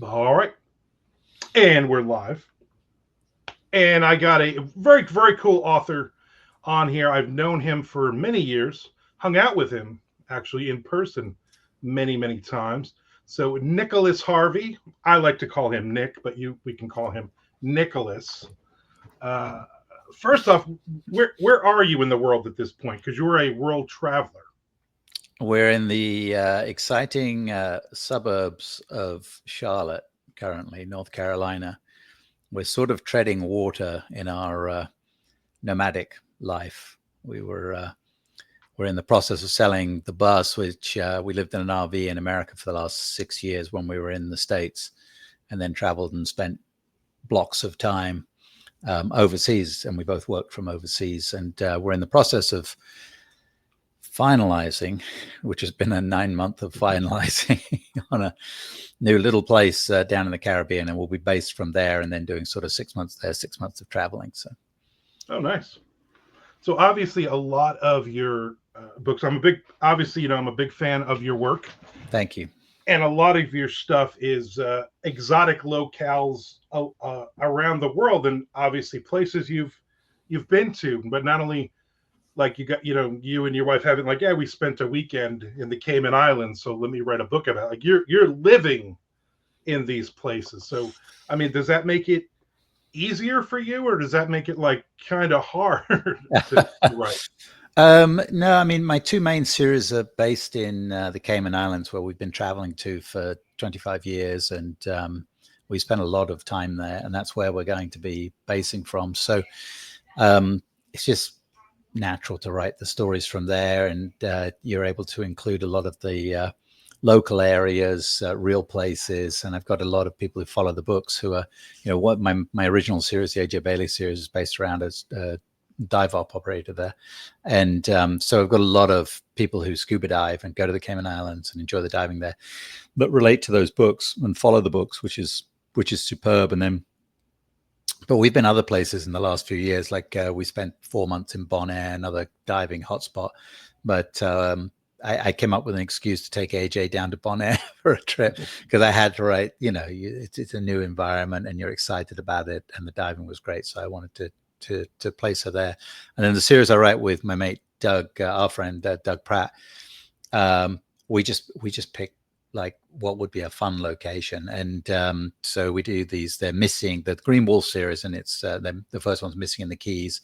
All right. And we're live. And I got a very, very cool author on here. I've known him for many years, hung out with him actually in person many, many times. So Nicholas Harvey, I like to call him Nick, but we can call him Nicholas. Uh, First off, where are you in the world at this point? Because you're a world traveler. We're in the exciting suburbs of Charlotte currently, North Carolina. We're sort of treading water in our nomadic life. We're in the process of selling the bus, which we lived in an RV in America for the last 6 years when we were in the States, and then traveled and spent blocks of time overseas, and we both worked from overseas. And we're in the process of finalizing, which has been a 9 month of finalizing on a new little place down in the Caribbean, and we'll be based from there and then doing sort of 6 months there, 6 months of traveling. So, Oh, nice. So obviously, a lot of your books. I'm a big fan of your work, thank you. and a lot of your stuff is exotic locales around the world, and obviously places you've been to. But not only like you got, you and your wife having like, yeah, we spent a weekend in the Cayman Islands, so let me write a book about it. Like you're living in these places. So, I mean, does that make it easier for you, or does that make it like kind of hard to write? No, I mean, my two main series are based in the Cayman Islands, where we've been traveling to for 25 years, and we spent a lot of time there, and that's where we're going to be basing from. So it's just natural to write the stories from there, and you're able to include a lot of the local areas, real places. And I've got a lot of people who follow the books who are, what my original series, the AJ Bailey series, is based around as dive op operator there. And so I've got a lot of people who scuba dive and go to the Cayman Islands and enjoy the diving there, but relate to those books and follow the books, which is superb. And then, but we've been other places in the last few years. Like we spent 4 months in Bonaire, another diving hotspot. But I came up with an excuse to take AJ down to Bonaire for a trip because I had to write, it's a new environment and you're excited about it. And the diving was great. So I wanted to place her there. And then the series I write with my mate, Doug, our friend, Doug Pratt, we just picked like what would be a fun location. And so we do these, they're missing, the Green Wolf series, and it's the first one's Missing in the Keys.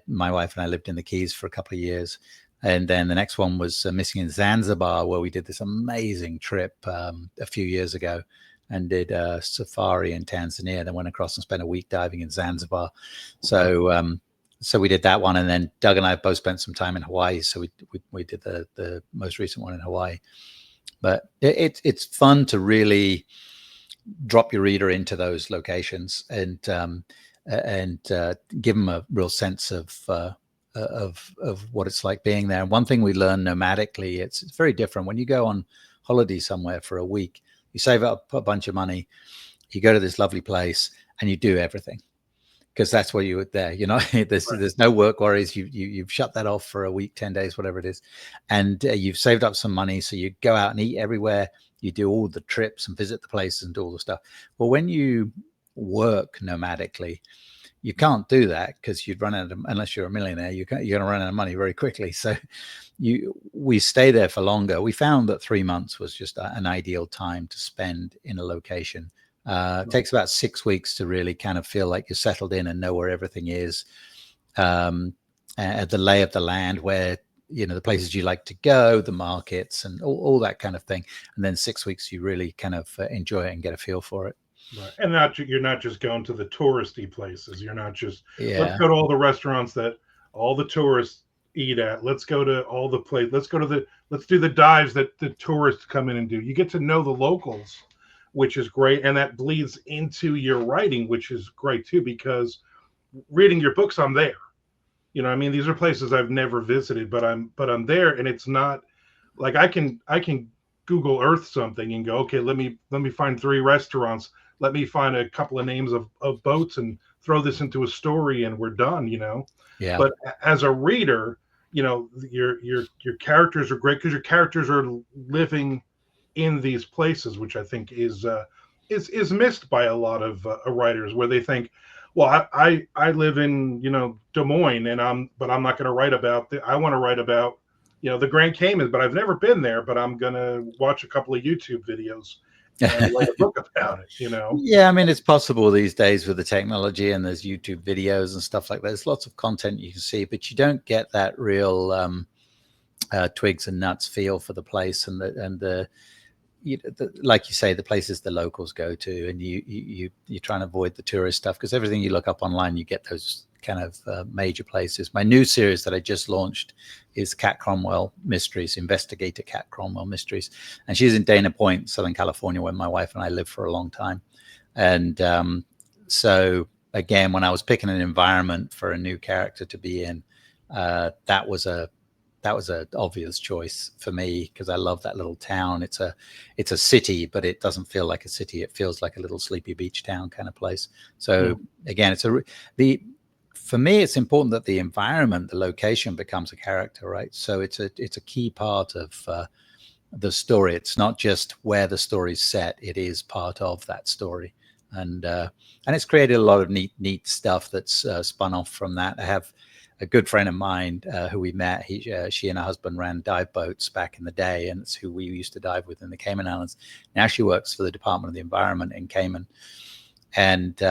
My wife and I lived in the Keys for a couple of years. And then the next one was Missing in Zanzibar, where we did this amazing trip a few years ago and did a safari in Tanzania, then went across and spent a week diving in Zanzibar. So we did that one. And then Doug and I both spent some time in Hawaii. So we did the most recent one in Hawaii. But it's fun to really drop your reader into those locations and give them a real sense of what it's like being there. And one thing we learn nomadically, it's very different. When you go on holiday somewhere for a week, you save up a bunch of money, you go to this lovely place, and you do everything because that's what you were there. There's no work worries. You've shut that off for a week, 10 days, whatever it is, and you've saved up some money, so you go out and eat everywhere. You do all the trips and visit the places and do all the stuff. Well, when you work nomadically, you can't do that because you'd run out of, unless you're a millionaire, you're going to run out of money very quickly. So we stay there for longer. We found that 3 months was just an ideal time to spend in a location. It takes about 6 weeks to really kind of feel like you're settled in and know where everything is, the lay of the land, where, the places you like to go, the markets and all that kind of thing. And then 6 weeks, you really kind of enjoy it and get a feel for it. Right. And you're not just going to the touristy places. You're not just, let's Yeah. go to all the restaurants that all the tourists eat at. Let's go to all the places. Let's do the dives that the tourists come in and do. You get to know the locals, which is great. And that bleeds into your writing, which is great too, because reading your books, I'm there. These are places I've never visited, but I'm there. And it's not like I can Google Earth something and go, okay, let me find 3 restaurants. Let me find a couple of names of boats and throw this into a story and we're done, Yeah. But as a reader, your characters are great because your characters are living in these places, which I think is is missed by a lot of writers, where they think, well, I live in, Des Moines, and I'm not going to write about I want to write about, the Grand Cayman, but I've never been there, but I'm going to watch a couple of YouTube videos and write a book about it. Yeah, I mean, it's possible these days with the technology, and there's YouTube videos and stuff like that. There's lots of content you can see, but you don't get that real twigs and nuts feel for the place, and like you say, the places the locals go to, and you try and avoid the tourist stuff, because everything you look up online, you get those kind of major places. My new series that I just launched is Kat Cromwell Mysteries, Investigator Kat Cromwell Mysteries, and she's in Dana Point, Southern California, where my wife and I lived for a long time. And so again, when I was picking an environment for a new character to be in, that was an obvious choice for me, because I love that little town. It's a city, but it doesn't feel like a city. It feels like a little sleepy beach town kind of place. So again, for me, it's important that the environment, the location, becomes a character, right? So it's a key part of the story. It's not just where the story's set; it is part of that story, and it's created a lot of neat stuff that's spun off from that. I have a good friend of mine who we met. She and her husband ran dive boats back in the day, and it's who we used to dive with in the Cayman Islands. Now she works for the Department of the Environment in Cayman, and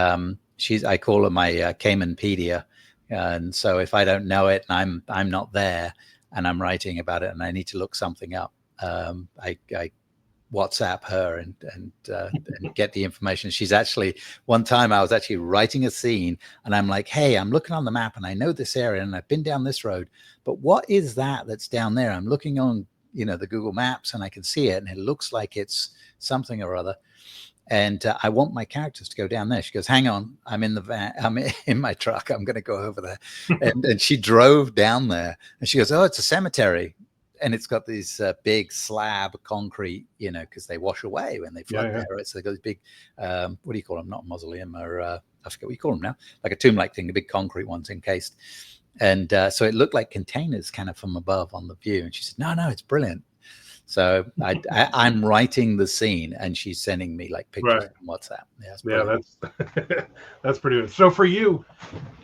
I call her my Caymanpedia. And so if I don't know it and I'm not there and I'm writing about it and I need to look something up, I WhatsApp her and get the information. She's actually, one time I was actually writing a scene and I'm like, hey, I'm looking on the map and I know this area and I've been down this road, but what is that's down there? I'm looking on, the Google Maps, and I can see it and it looks like it's something or other. And I want my characters to go down there. She goes, hang on, I'm in the van, I'm in my truck, I'm going to go over there. and she drove down there and she goes, oh, it's a cemetery. And it's got these big slab concrete, because they wash away when they flood there. Right? So they got these big, what do you call them? Not a mausoleum, or I forget what you call them now, like a tomb-like thing, the big concrete ones encased. And so it looked like containers kind of from above on the view. And she said, no, it's brilliant. So I'm writing the scene and she's sending me like pictures on WhatsApp. That's pretty good. So for you,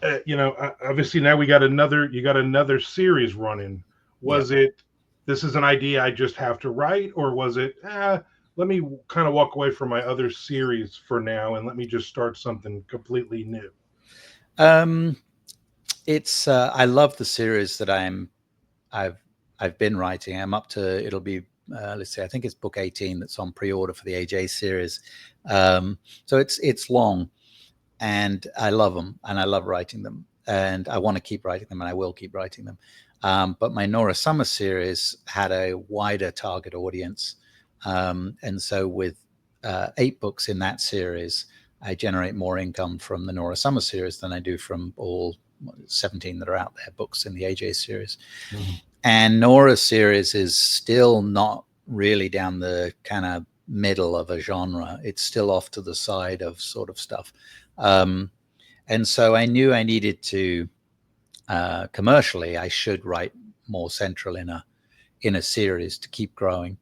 obviously now you got another series running. Was it, this is an idea I just have to write, or was it, let me kind of walk away from my other series for now and let me just start something completely new? It's I love the series that I've been writing. I'm up to, it'll be let's see, I think it's book 18 that's on pre-order for the AJ series. So it's long, and I love them, and I love writing them, and I want to keep writing them, and I will keep writing them. But my Nora Sommer series had a wider target audience. And so with 8 books in that series, I generate more income from the Nora Sommer series than I do from all 17 that are out there, books in the AJ series. Mm-hmm. And Nora's series is still not really down the kind of middle of a genre. It's still off to the side of sort of stuff. And so I knew I needed to, commercially, I should write more central in a series to keep growing.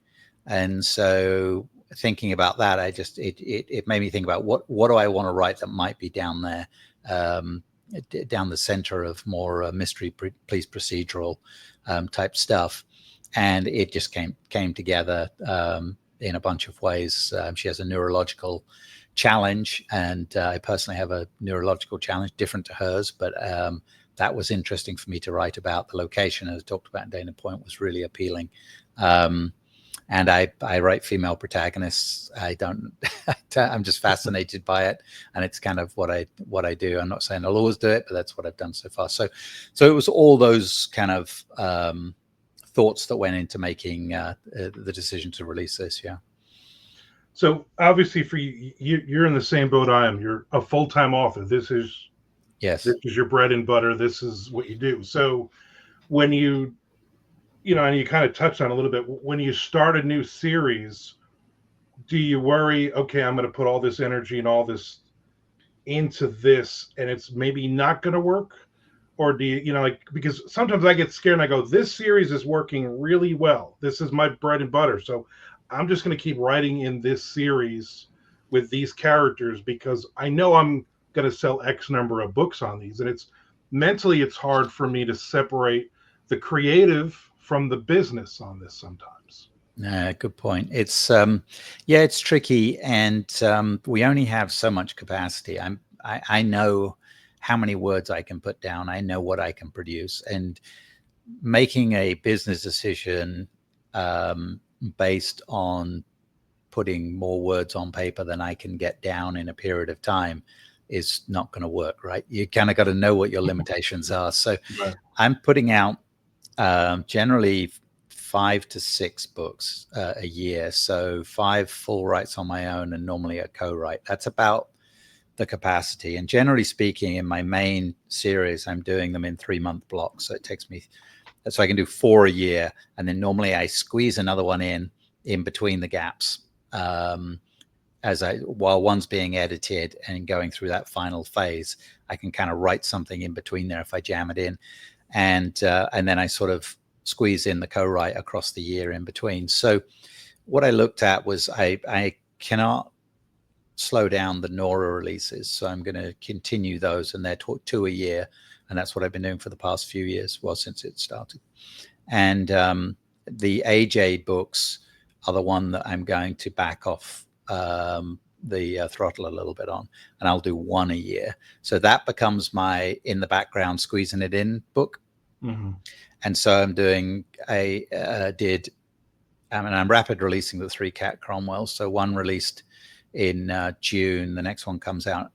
And so thinking about that, it made me think about what do I want to write that might be down there, down the center of more mystery, police procedural type stuff. And it just came together in a bunch of ways. She has a neurological challenge, and I personally have a neurological challenge different to hers, but that was interesting for me to write about. The location, as I talked about in Dana Point, was really appealing. And I write female protagonists. I'm just fascinated by it, and it's kind of what I do. I'm not saying I'll always do it, but that's what I've done so far. So it was all those kind of thoughts that went into making the decision to release this. Yeah. So obviously, for you, you're in the same boat I am. You're a full-time author. This is your bread and butter. This is what you do. So when you and you kind of touched on a little bit, when you start a new series, do you worry, okay, I'm going to put all this energy and all this into this, and it's maybe not going to work? Or do you, because sometimes I get scared and I go, this series is working really well. This is my bread and butter. So I'm just going to keep writing in this series. with these characters because I know I'm going to sell X number of books on these. And it's hard for me to separate the creative from the business on this sometimes. Good point. It's tricky, and we only have so much capacity. I know how many words I can put down. I know what I can produce, and making a business decision based on putting more words on paper than I can get down in a period of time is not going to work, right? You kind of got to know what your limitations are. So Right. I'm putting out generally 5 to 6 books a year. So 5 full writes on my own and normally a co-write. That's about the capacity. And generally speaking, in my main series, I'm doing them in 3-month blocks. So it takes me, so I can do 4 a year. And then normally I squeeze another one in between the gaps while one's being edited and going through that final phase. I can kind of write something in between there if I jam it in. And then I sort of squeeze in the co-write across the year in between. So what I looked at was I cannot slow down the Nora releases. So I'm going to continue those, and they're 2 a year. And that's what I've been doing for the past few years, well, since it started. And the AJ books are the one that I'm going to back off the throttle a little bit on, and I'll do 1 a year. So that becomes my in the background squeezing it in book. Mm-hmm. And so I'm doing I'm rapid releasing the 3 Kat Cromwell. So one released in June, the next one comes out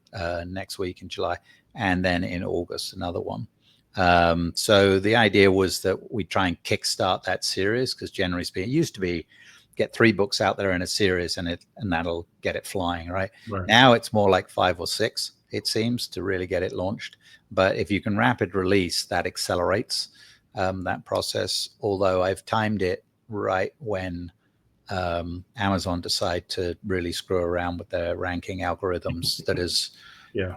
next week in July, and then in August another one. So the idea was that we try and kickstart that series, because generally speaking, it used to be get 3 books out there in a series and that'll get it flying, right? Now it's more like 5 or 6, it seems, to really get it launched. But if you can rapid release, that accelerates that process. Although I've timed it right when Amazon decide to really screw around with their ranking algorithms, that has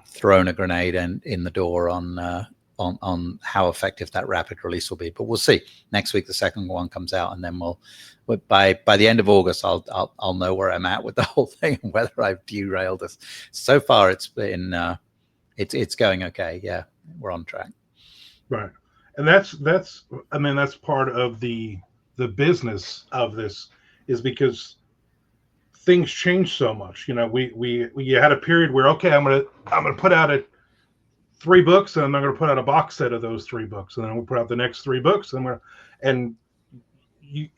thrown a grenade in the door on how effective that rapid release will be. But we'll see. Next week the second one comes out, and then by the end of August I'll know where I'm at with the whole thing and whether I've derailed us. So far it's been it's going okay. Yeah, we're on track. Right. And that's part of the business of this, is because things change so much. You know, we had a period where, okay, I'm gonna put out 3 books, and I'm going to put out a box set of those 3 books, and then we'll put out the next 3 books, and you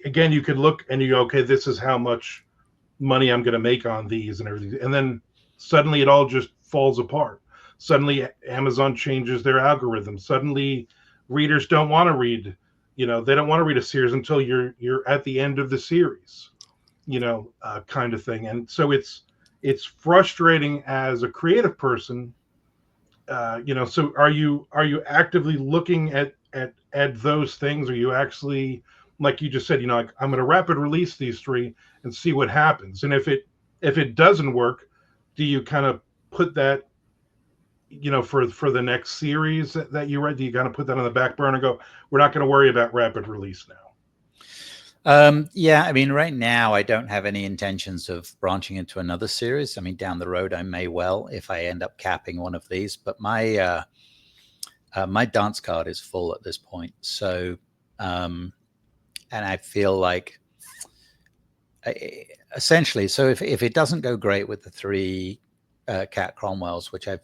could look and you go, okay, this is how much money I'm going to make on these and everything, and then suddenly it all just falls apart. Suddenly Amazon changes their algorithm. Suddenly readers don't want to read, they don't want to read a series until you're at the end of the series, kind of thing. And so it's frustrating as a creative person. So are you actively looking at those things? Are you actually, like you just said, like, I'm going to rapid release these 3 and see what happens? And if it doesn't work, do you kind of put that, for the next series that you read, do you kind of put that on the back burner and go, we're not going to worry about rapid release now? Yeah, I mean, right now I don't have any intentions of branching into another series. I mean, down the road I may well, if I end up capping one of these, but my my dance card is full at this point. So and I feel like essentially, so if it doesn't go great with the 3 Kat Cromwells, which I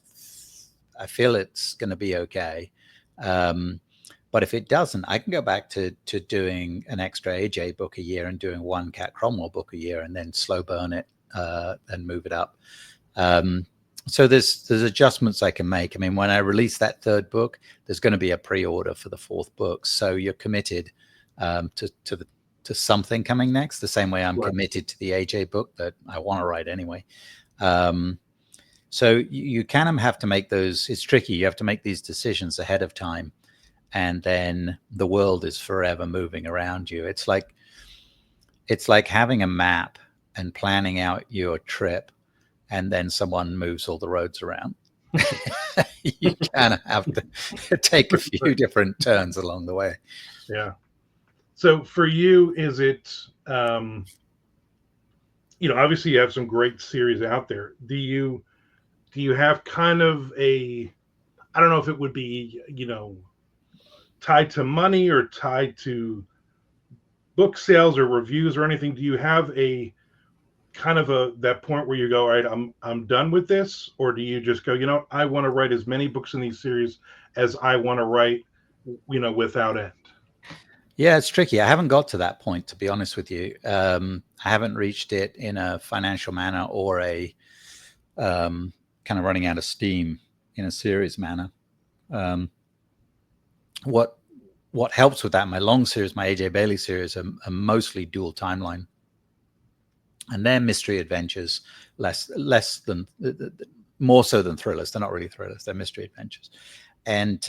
feel it's going to be okay, but if it doesn't, I can go back to doing an extra AJ book a year and doing 1 Kat Cromwell book a year, and then slow burn it and move it up. So there's adjustments I can make. I mean, when I release that 3rd book, there's going to be a pre-order for the 4th book. So you're committed to something coming next, the same way I'm committed to the AJ book that I want to write anyway. So you kind of have to make those. It's tricky. You have to make these decisions ahead of time. And then the world is forever moving around you. It's like having a map and planning out your trip, and then someone moves all the roads around. You kind of have to take a few different turns along the way. Yeah. So for you, is it obviously you have some great series out there. Do you have kind of a, I don't know if it would be, tied to money or tied to book sales or reviews or anything? Do you have a kind of a that point where you go, all right, I'm done with this, or do you just go, I want to write as many books in these series as I want to write, without end? Yeah, it's tricky. I haven't got to that point, to be honest with you. I haven't reached it in a financial manner or a kind of running out of steam in a serious manner. Um, what what helps with that, my long series, my AJ Bailey series, are mostly dual timeline, and they're mystery adventures, less than more so than thrillers. They're not really thrillers; they're mystery adventures, and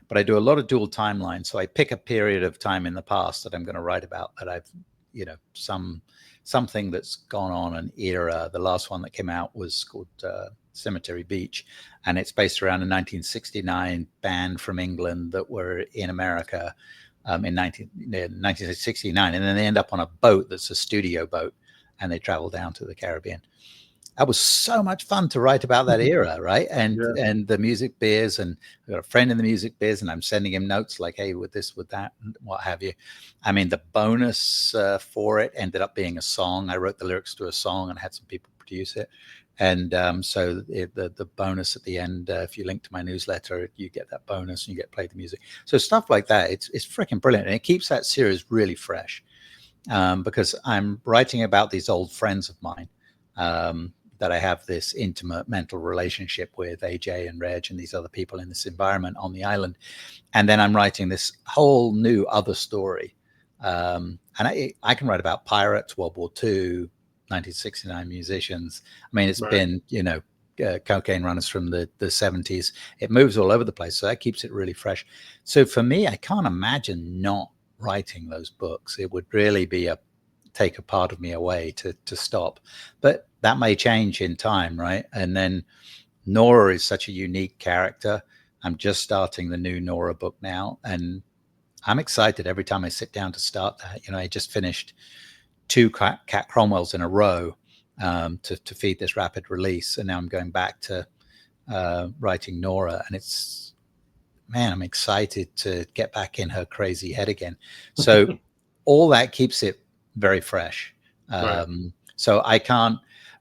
but I do a lot of dual timeline. So I pick a period of time in the past that I'm going to write about, that I've, something that's gone on, an era. The last one that came out was called Cemetery Beach, and it's based around a 1969 band from England that were in America in 1969, and then they end up on a boat that's a studio boat, and they travel down to the Caribbean. That was so much fun to write about that era, right? And Yeah. and the music biz, and I've got a friend in the music biz, and I'm sending him notes like, hey, with this, with that, and what have you. I mean, the bonus for it ended up being a song. I wrote the lyrics to a song and had some people produce it. And so the bonus at the end, if you link to my newsletter, you get that bonus and you get played the music. So stuff like that, it's freaking brilliant. And it keeps that series really fresh, because I'm writing about these old friends of mine, that I have this intimate mental relationship with, AJ and Reg and these other people in this environment on the island. And then I'm writing this whole new other story. And I can write about pirates, World War II, 1969 musicians. I mean, it's Right. been, cocaine runners from the 70s. It moves all over the place. So that keeps it really fresh. So for me, I can't imagine not writing those books. It would really be take a part of me away to stop. But that may change in time, right? And then Nora is such a unique character. I'm just starting the new Nora book now, and I'm excited every time I sit down to start that. I just finished 2 Kat Cromwells in a row, to feed this rapid release, and now I'm going back to writing Nora, and I'm excited to get back in her crazy head again. So all that keeps it very fresh. Right. So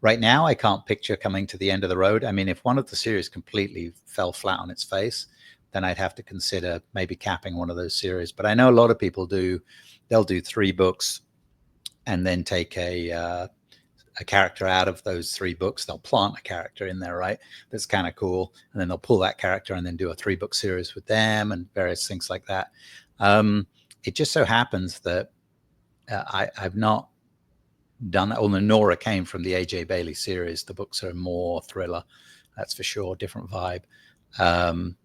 right now, I can't picture coming to the end of the road. I mean, if one of the series completely fell flat on its face, then I'd have to consider maybe capping one of those series. But I know a lot of people they'll do 3 books and then take a character out of those 3 books. They'll plant a character in there, right? That's kind of cool. And then they'll pull that character and then do a 3-book series with them and various things like that. It just so happens that I've not done that. Although Nora came from the AJ Bailey series, the books are more thriller, that's for sure, different vibe. I'm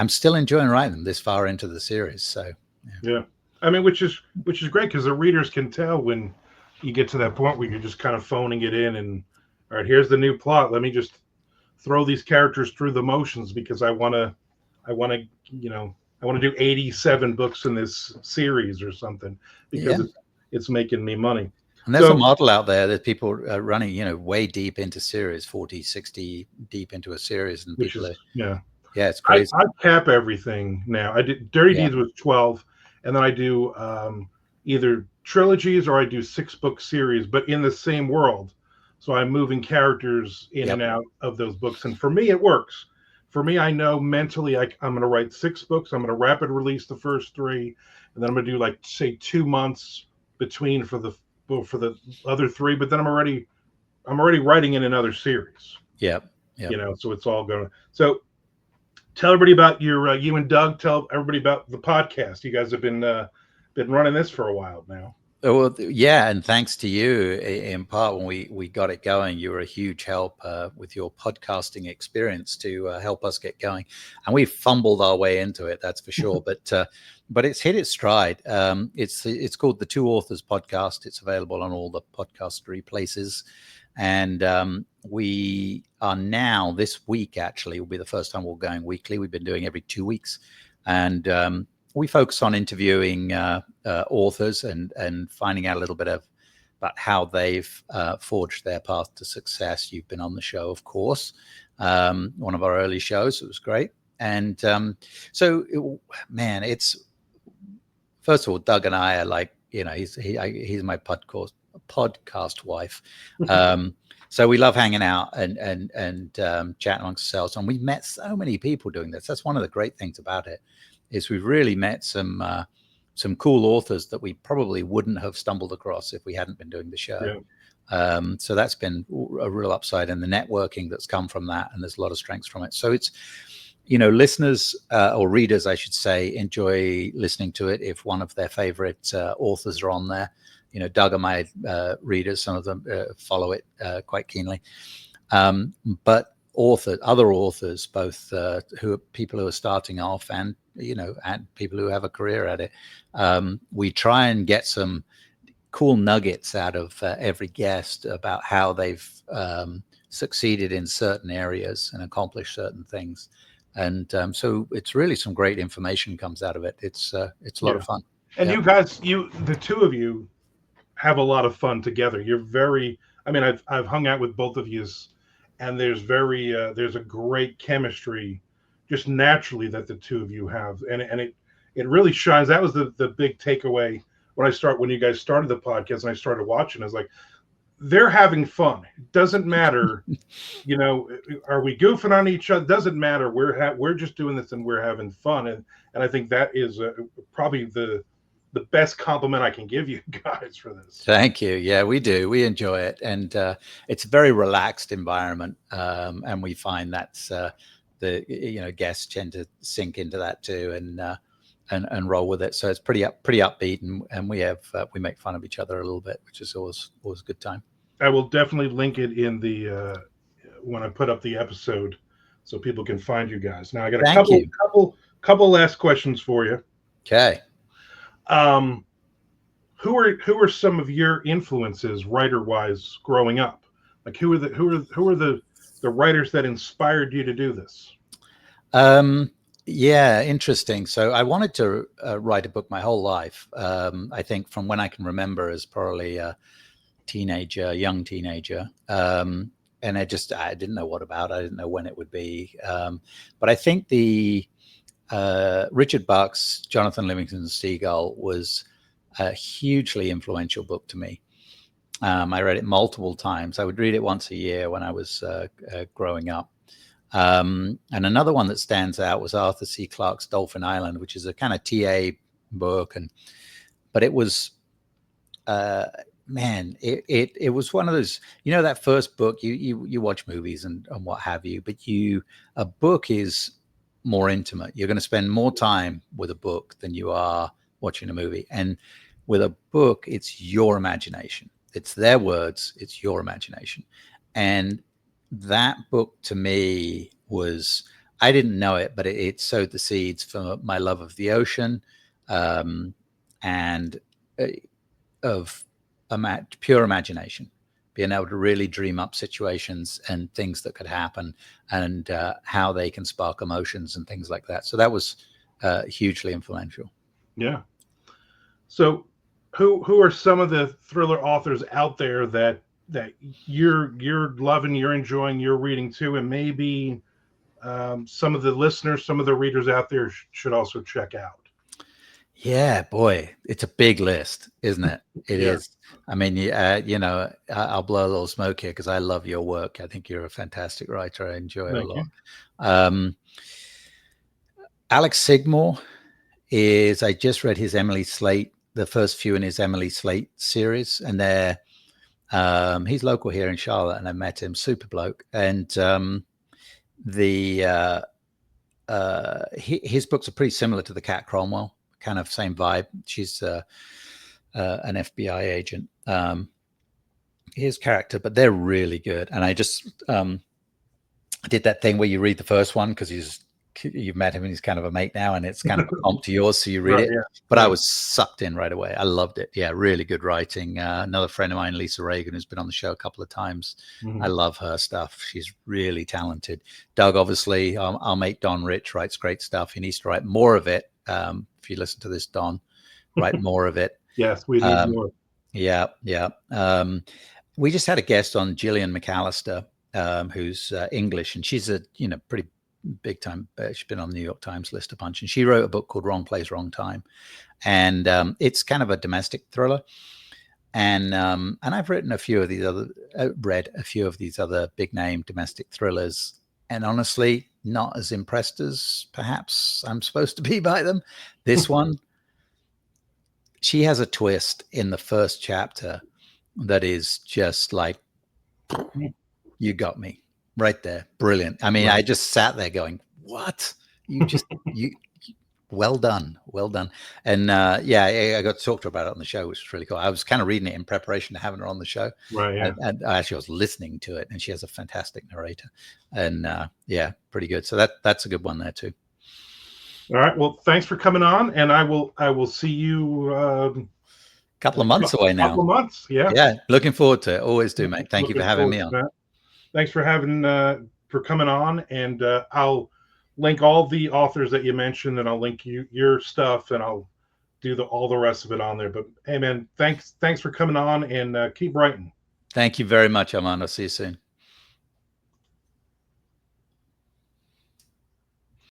still enjoying writing them this far into the series. So Yeah. I mean, which is great, because the readers can tell when you get to that point where you're just kind of phoning it in, and all right, here's the new plot. Let me just throw these characters through the motions because I want to, I want to do 87 books in this series or something, because it's making me money. And there's a model out there that people are running, way deep into series, 40, 60 deep into a series, and people it's crazy. I cap everything now. I did Dirty Deeds was 12, and then I do either trilogies or I do 6-book series, but in the same world. So I'm moving characters in and out of those books, and for me, it works. For me, I know mentally I'm going to write 6 books. I'm going to rapid release the first 3, and then I'm going to do say 2 months between for the other 3. But then I'm already writing in another series. Yep. So it's all going. So tell everybody about you and Doug. Tell everybody about the podcast. You guys have been running this for a while now. Well, yeah, and thanks to you in part when we got it going. You were a huge help with your podcasting experience to help us get going, and we fumbled our way into it, that's for sure. But it's hit its stride. It's called the Two Authors Podcast. It's available on all the podcastery places, and we are now, this week actually will be the first time we're going weekly. We've been doing every 2 weeks, and we focus on interviewing authors and finding out a little bit about how they've forged their path to success. You've been on the show, of course, one of our early shows. It was great. And it's, first of all, Doug and I are like, he's my podcast wife. So we love hanging out and chatting amongst ourselves. And we've met so many people doing this. That's one of the great things about it, is we've really met some cool authors that we probably wouldn't have stumbled across if we hadn't been doing the show. Yeah. So that's been a real upside, and the networking that's come from that. And there's a lot of strengths from it. So it's, listeners or readers, I should say, enjoy listening to it if one of their favorite authors are on there. Doug and my readers, some of them follow it quite keenly. But other authors, both people who are starting off and people who have a career at it, we try and get some cool nuggets out of every guest about how they've succeeded in certain areas and accomplished certain things. And so it's really some great information comes out of it. It's a lot of fun. And you guys, the two of you have a lot of fun together. You're very, I've hung out with both of you, and there's a great chemistry just naturally that the two of you have. And it really shines. That was the big takeaway when you guys started the podcast and I started watching. I was like, they're having fun. It doesn't matter, are we goofing on each other? Doesn't matter. We're just doing this and we're having fun. And I think that is probably the best compliment I can give you guys for this. Thank you. Yeah, we do. We enjoy it. And it's a very relaxed environment. And we find that's guests tend to sink into that too and roll with it. So it's pretty upbeat, and we make fun of each other a little bit, which is always a good time. I will definitely link it in the when I put up the episode so people can find you guys. Now I got a couple last questions for you. Okay. Who are some of your influences writer-wise growing up? Like who are the writers that inspired you to do this? Yeah, interesting. So I wanted to write a book my whole life. I think from when I can remember as probably a young teenager. And I didn't know what about. I didn't know when it would be. But I think the Richard Buck's Jonathan Livingston Seagull was a hugely influential book to me. I read it multiple times. I would read it once a year when I was growing up. And another one that stands out was Arthur C. Clarke's Dolphin Island, which is a kind of TA book. But it was, it was one of those, that first book, you watch movies and what have you, but a book is more intimate. You're going to spend more time with a book than you are watching a movie. And with a book, it's your imagination. It's their words. It's your imagination. And that book to me I didn't know it, but it sowed the seeds for my love of the ocean and of pure imagination, being able to really dream up situations and things that could happen and how they can spark emotions and things like that. So that was hugely influential. Yeah. So who are some of the thriller authors out there that you're loving, you're enjoying, you're reading too, and maybe some of the listeners, some of the readers out there should also check out? Yeah, boy, it's a big list, isn't it? It is. I mean, I'll blow a little smoke here because I love your work. I think you're a fantastic writer. I enjoy it a lot. Alex Sigmore I just read his Emily Slate, the first few in his Emily Slate series, and he's local here in Charlotte, and I met him, super bloke. And his books are pretty similar to the Kat Cromwell, kind of same vibe. She's an FBI agent, his character, but they're really good. And I just did that thing where you read the first one because you've met him and he's kind of a mate now, and it's kind of a comp to yours, so you read it. Yeah. But I was sucked in right away. I loved it. Yeah, really good writing. Another friend of mine, Lisa Reagan, who's been on the show a couple of times. Mm-hmm. I love her stuff. She's really talented. Doug, obviously, our mate Don Rich writes great stuff. He needs to write more of it. If you listen to this, Don, write more of it. Yes, we need more. Yeah. We just had a guest on, Gillian McAllister, who's English, and she's a pretty big time. She's been on the New York Times list a bunch, and she wrote a book called Wrong Place, Wrong Time, and it's kind of a domestic thriller. And I've written read a few of these other big name domestic thrillers, and honestly, not as impressed as perhaps I'm supposed to be by them. This one, she has a twist in the first chapter that is just like, you got me right there. Brilliant. I mean, right. I just sat there going, what? Well done. And I got to talk to her about it on the show, which was really cool. I was kind of reading it in preparation to having her on the show. Right. Yeah. And I actually was listening to it, and she has a fantastic narrator, and pretty good. So that's a good one there too. All right. Well, thanks for coming on, and I will see you couple of months away now. Couple of months. Yeah. Yeah. Looking forward to it. Always do, mate. Thank you for having me on. That. Thanks for coming on, and I'll link all the authors that you mentioned, and I'll link your stuff, and I'll do all the rest of it on there. But hey, man, thanks for coming on, and keep writing. Thank you very much, Armand. I'll see you soon.